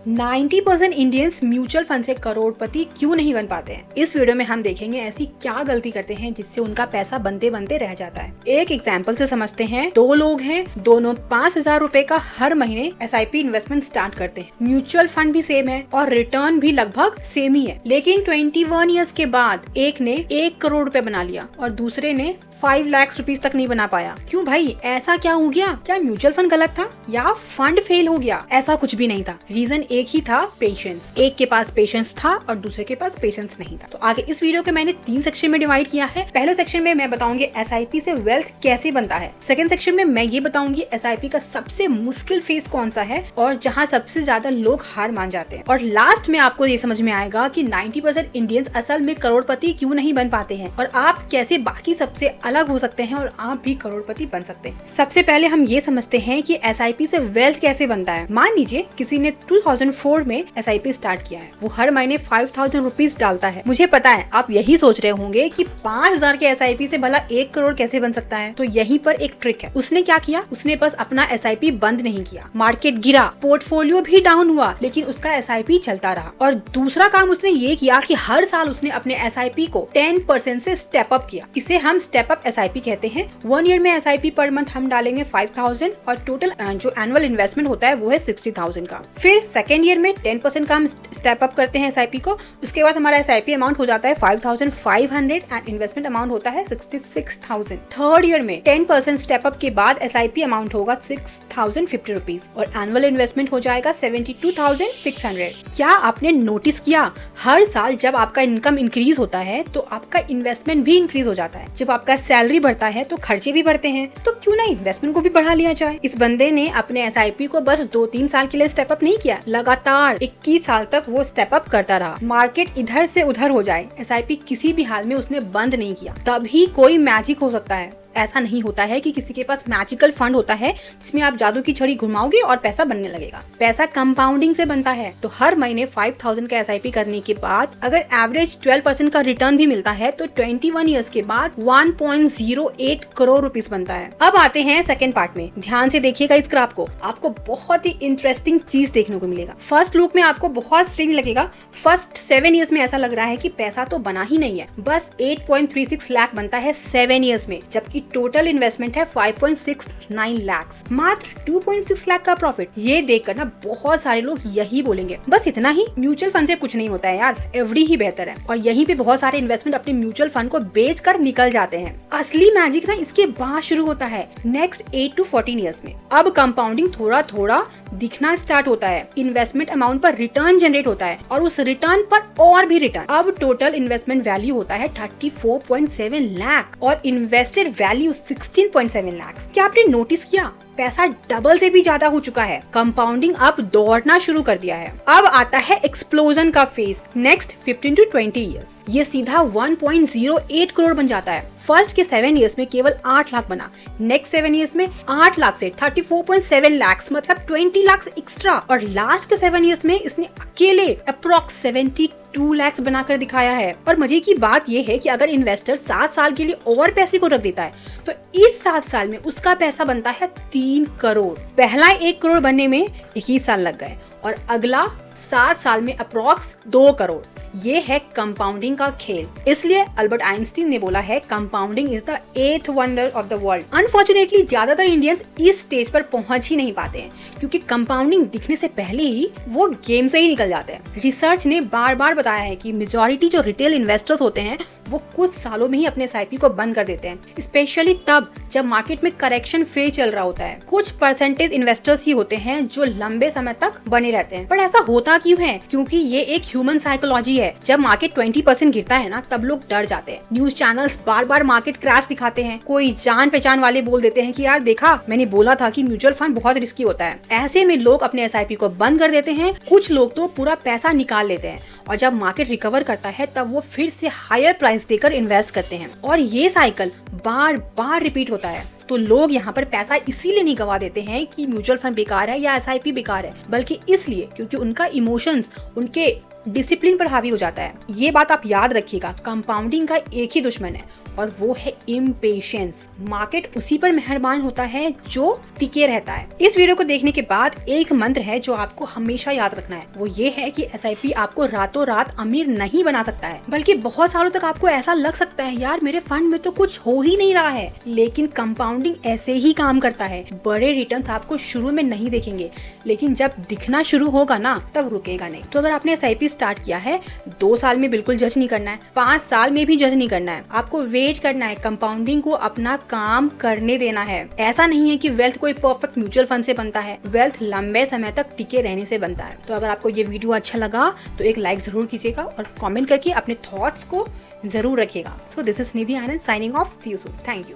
90% Indians mutual fund से करोड़पति क्यों नहीं बन पाते हैं। इस वीडियो में हम देखेंगे ऐसी क्या गलती करते हैं जिससे उनका पैसा बनते बनते रह जाता है। एक एग्जांपल से समझते हैं। दो लोग हैं, दोनों 5,000 रुपए का हर महीने SIP इन्वेस्टमेंट स्टार्ट करते हैं। म्यूचुअल फंड भी सेम है और रिटर्न भी लगभग सेम ही है, लेकिन 21 ईयर्स के बाद एक ने 1 करोड़ रुपए बना लिया और दूसरे ने 5 लाख रुपीस तक नहीं बना पाया। क्यों भाई, ऐसा क्या हो गया? क्या म्यूचुअल फंड गलत था या फंड फेल हो गया? ऐसा कुछ भी नहीं था। रीजन एक ही था, पेशेंस। एक के पास पेशेंस था और दूसरे के पास पेशेंस नहीं था। तो आगे इस वीडियो के मैंने 3 सेक्शन में डिवाइड किया है। पहले सेक्शन में मैं बताऊंगी SIP से वेल्थ कैसे बनता है। सेकंड सेक्शन में मैं ये बताऊंगी SIP का सबसे मुश्किल फेज कौन सा है और जहाँ सबसे ज्यादा लोग हार मान जाते हैं। और लास्ट में आपको ये समझ में आएगा कि 90% इंडियंस असल में करोड़पति क्यों नहीं बन पाते हैं और आप कैसे बाकी सबसे अलग हो सकते हैं और आप भी करोड़पति बन सकते हैं। सबसे पहले हम ये समझते हैं कि SIP से वेल्थ कैसे बनता है। मान लीजिए किसी ने 2004 में SIP स्टार्ट किया है, वो हर महीने 5,000 रुपीज डालता है। मुझे पता है आप यही सोच रहे होंगे कि 5,000 के SIP से भला 1 करोड़ कैसे बन सकता है। तो यहीं पर एक ट्रिक है। उसने क्या किया, उसने बस अपना SIP बंद नहीं किया। मार्केट गिरा, पोर्टफोलियो भी डाउन हुआ, लेकिन उसका SIP चलता रहा। और दूसरा काम उसने ये किया कि हर साल उसने अपने SIP को 10% से स्टेप अप किया। इसे हम स्टेप अप SIP कहते हैं। 1 ईयर में SIP पर मंथ हम डालेंगे 5,000 और टोटल जो एनुअल इन्वेस्टमेंट होता है वो है 60,000 का। फिर सेकेंड ईयर में 10% का हम स्टेप अप करते हैं SIP को। उसके बाद हमारा SIP अमाउंट हो जाता है 5,500 एंड इन्वेस्टमेंट अमाउंट होता है 66,000। थर्ड ईयर में 10% स्टेप अप के बाद SIP अमाउंट होगा 6,050 रुपीज और एनुअल इन्वेस्टमेंट हो जाएगा 72,600। क्या आपने नोटिस किया, हर साल जब आपका इनकम इंक्रीज होता है तो आपका इन्वेस्टमेंट भी इंक्रीज हो जाता है। जब आपका सैलरी बढ़ता है तो खर्चे भी बढ़ते हैं, तो क्यों ना इन्वेस्टमेंट को भी बढ़ा लिया जाए। इस बंदे ने अपने SIP को बस 2-3 साल के लिए स्टेप अप नहीं किया, लगातार 21 साल तक वो स्टेप अप करता रहा। मार्केट इधर से उधर हो जाए, SIP किसी भी हाल में उसने बंद नहीं किया। तभी कोई मैजिक हो सकता है। ऐसा नहीं होता है कि किसी के पास मैजिकल फंड होता है जिसमें आप जादू की छड़ी घुमाओगे और पैसा बनने लगेगा। पैसा कंपाउंडिंग से बनता है। तो हर महीने 5,000 का SIP करने के बाद अगर एवरेज 12% का रिटर्न भी मिलता है तो 21 ईयर्स के बाद 1.08 करोड़ रुपीस बनता है। अब आते हैं सेकंड पार्ट में। ध्यान से देखिएगा इस ग्राफ को, आपको बहुत ही इंटरेस्टिंग चीज देखने को मिलेगा। फर्स्ट लुक में आपको बहुत स्ट्रेंज लगेगा। फर्स्ट 7 ईयर्स में ऐसा लग रहा है कि पैसा तो बना ही नहीं है, बस 8.36 लाख बनता है 7 ईयर्स में, जबकि टोटल इन्वेस्टमेंट है 5.69 लाख, मात्र 2.6 लाख का प्रॉफिट। ये देखकर ना बहुत सारे लोग यही बोलेंगे, बस इतना ही, म्यूचुअल फंड से कुछ नहीं होता है यार, एफडी ही बेहतर है। और यहीं पे बहुत सारे इन्वेस्टमेंट अपने म्यूचुअल फंड को बेचकर निकल जाते हैं। असली मैजिक ना इसके बाद शुरू होता है, नेक्स्ट 8 to 14 ईयर्स में। अब कंपाउंडिंग थोड़ा थोड़ा दिखना स्टार्ट होता है। इन्वेस्टमेंट अमाउंट पर रिटर्न जनरेट होता है और उस रिटर्न पर और भी रिटर्न। अब टोटल इन्वेस्टमेंट वैल्यू होता है 34.7 लाख और इन्वेस्टेड वैल्यू 16.7 लाख। क्या आपने नोटिस किया, पैसा डबल से भी ज्यादा हो चुका है। कंपाउंडिंग अब दौड़ना शुरू कर दिया है। अब आता है एक्सप्लोजन का फेज, नेक्स्ट 15 to 20 ईयर्स। ये सीधा 1.08 करोड़ बन जाता है। फर्स्ट के 7 ईयर्स में केवल 8 लाख बना, नेक्स्ट 7 ईयर्स में 8 लाख से 34.7 लाख, मतलब 20 लाख एक्स्ट्रा। और लास्ट के 7 ईयर्स में इसने अकेले अप्रॉक्स 72 लाख बनाकर दिखाया है। और मजे की बात यह है कि अगर इन्वेस्टर 7 साल के लिए और पैसे को रख देता है तो इस 7 साल में उसका पैसा बनता है 3 करोड़। पहला 1 करोड़ बनने में 21 साल लग गए और अगला 7 साल में अप्रॉक्स 2 करोड़। ये है कंपाउंडिंग का खेल। इसलिए अल्बर्ट आइंस्टीन ने बोला है, compounding is the 8th wonder of the world. Unfortunately ज्यादातर इंडियंस इस स्टेज पर पहुंच ही नहीं पाते हैं, क्योंकि कंपाउंडिंग दिखने से पहले ही वो गेम से ही निकल जाते हैं। रिसर्च ने बार बार बताया है कि मेजॉरिटी जो रिटेल इन्वेस्टर्स होते हैं वो कुछ सालों में ही अपने SIP को बंद कर देते हैं, स्पेशली तब जब मार्केट में करेक्शन फेज चल रहा होता है। कुछ परसेंटेज इन्वेस्टर्स ही होते हैं जो लंबे समय तक बने रहते हैं। पर ऐसा होता क्यों है? क्योंकि ये एक ह्यूमन साइकोलॉजी है। जब मार्केट 20% गिरता है ना, तब लोग डर जाते हैं। न्यूज चैनल्स बार बार मार्केट क्रैश दिखाते हैं। कोई जान पहचान वाले बोल देते हैं कि यार देखा, मैंने बोला था कि म्यूचुअल फंड बहुत रिस्की होता है। ऐसे में लोग अपने SIP को बंद कर देते हैं। कुछ लोग तो पूरा पैसा निकाल लेते हैं और जब मार्केट रिकवर करता है तब वो फिर से हायर प्राइस देकर इन्वेस्ट करते हैं और ये साइकिल बार बार रिपीट होता है। तो लोग यहाँ पर पैसा इसीलिए नहीं गवा देते हैं कि म्यूचुअल फंड बेकार है या SIP बेकार है, बल्कि इसलिए क्योंकि उनका इमोशंस उनके डिसिप्लिन पर हावी हो जाता है। ये बात आप याद रखिएगा, कंपाउंडिंग का एक ही दुश्मन है और वो है इम्पेशेंस। मार्केट उसी पर मेहरबान होता है जो टिके रहता है। इस वीडियो को देखने के बाद एक मंत्र है जो आपको हमेशा याद रखना है, वो ये है कि SIP आपको रातों रात अमीर नहीं बना सकता है, बल्कि बहुत सालों तक आपको ऐसा लग सकता है यार मेरे फंड में तो कुछ हो ही नहीं रहा है, लेकिन कंपाउंडिंग ऐसे ही काम करता है। बड़े रिटर्न्स आपको शुरू में नहीं देखेंगे, लेकिन जब दिखना शुरू होगा ना तब रुकेगा नहीं। तो अगर आपने SIP स्टार्ट किया है, 2 साल में बिल्कुल जज नहीं करना है, 5 साल में भी जज नहीं करना है, आपको वेट करना है, कंपाउंडिंग को अपना काम करने देना है। ऐसा नहीं है कि वेल्थ कोई परफेक्ट म्यूचुअल फंड से बनता है, वेल्थ लंबे समय तक टिके रहने से बनता है। तो अगर आपको ये वीडियो अच्छा लगा तो एक लाइक जरूर कीजिएगा और कमेंट करके अपने थॉट्स को जरूर रखिएगा। So this is Nidhi Anand signing off, see you soon, thank you.